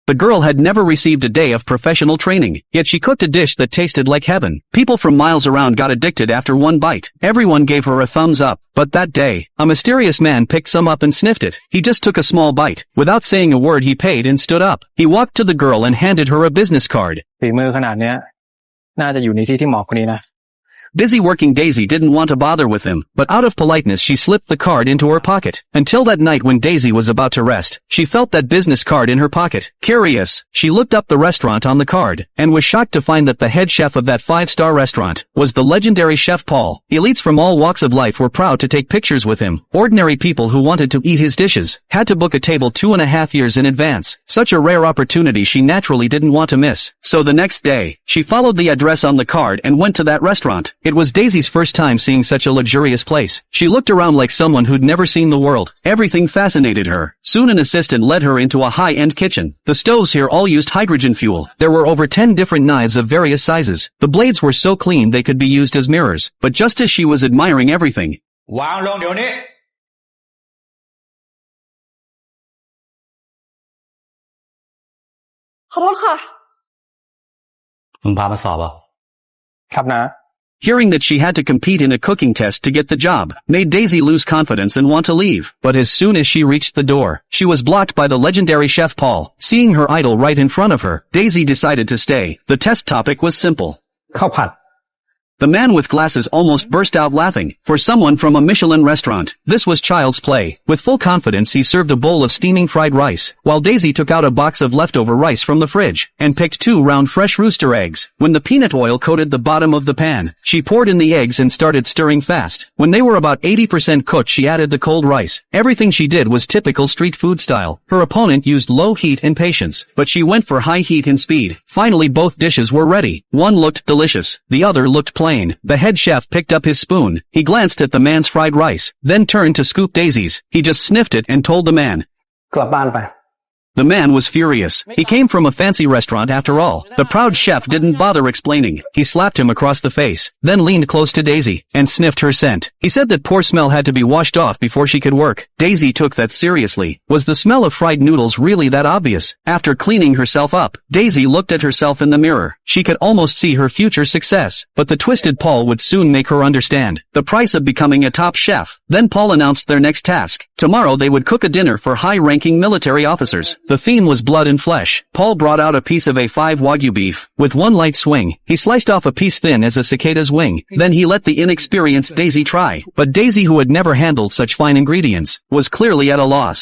The girl had never received a day of professional training, yet she cooked a dish that tasted like heaven. People from miles around got addicted after one bite. Everyone gave her a thumbs up. But that day, a mysterious man picked some up and sniffed it. He just took a small bite. Without saying a word, he paid and stood up. He walked to the girl and handed her a business card. ฝีมือขนาดเนี้ยน่าจะอยู่ในที่ที่เหมาะกว่านี้นะ Busy working Daisy didn't want to bother with him, but out of politeness she slipped the card into her pocket. Until that night when Daisy was about to rest, she felt that business card in her pocket. Curious, she looked up the restaurant on the card, and was shocked to find that the head chef of that 5-star restaurant was the legendary Chef Paul. Elites from all walks of life were proud to take pictures with him. Ordinary people who wanted to eat his dishes had to book a table 2.5 years in advance. Such a rare opportunity she naturally didn't want to miss. So the next day, she followed the address on the card and went to that restaurant. It was Daisy's first time seeing such a luxurious place. She looked around like someone who'd never seen the world. Everything fascinated her. Soon an assistant led her into a high-end kitchen. The stoves here all used hydrogen fuel. There were over 10 different knives of various sizes. The blades were so clean they could be used as mirrors. But just as she was admiring everything, วางลงเดี๋ยวนี้ ขอโทษค่ะ มึงพามาสอบอ่ะ ครับนะ hearing that she had to compete in a cooking test to get the job, made Daisy lose confidence and want to leave. But as soon as she reached the door, she was blocked by the legendary Chef Paul. Seeing her idol right in front of her, Daisy decided to stay. The test topic was simple. ข้าวผัด The man with glasses almost burst out laughing. For someone from a Michelin restaurant, this was child's play. With full confidence he served a bowl of steaming fried rice, while Daisy took out a box of leftover rice from the fridge, and picked 2 round fresh rooster eggs. When the peanut oil coated the bottom of the pan, she poured in the eggs and started stirring fast. When they were about 80% cooked she added the cold rice. Everything she did was typical street food style. Her opponent used low heat and patience, but she went for high heat and speed. Finally both dishes were ready. One looked delicious, the other looked plain. The head chef picked up his spoon. He glanced at the man's fried rice, then turned to scoop Daisy's. He just sniffed it and told the man. กลับบ้านไป The man was furious. He came from a fancy restaurant after all. The proud chef didn't bother explaining. He slapped him across the face, then leaned close to Daisy, and sniffed her scent. He said that poor smell had to be washed off before she could work. Daisy took that seriously. Was the smell of fried noodles really that obvious? After cleaning herself up, Daisy looked at herself in the mirror. She could almost see her future success. But the twisted Paul would soon make her understand the price of becoming a top chef. Then Paul announced their next task. Tomorrow they would cook a dinner for high-ranking military officers. The theme was blood and flesh. Paul brought out a piece of A5 Wagyu beef. With one light swing, he sliced off a piece thin as a cicada's wing. Then he let the inexperienced Daisy try. But Daisy, who had never handled such fine ingredients, was clearly at a loss.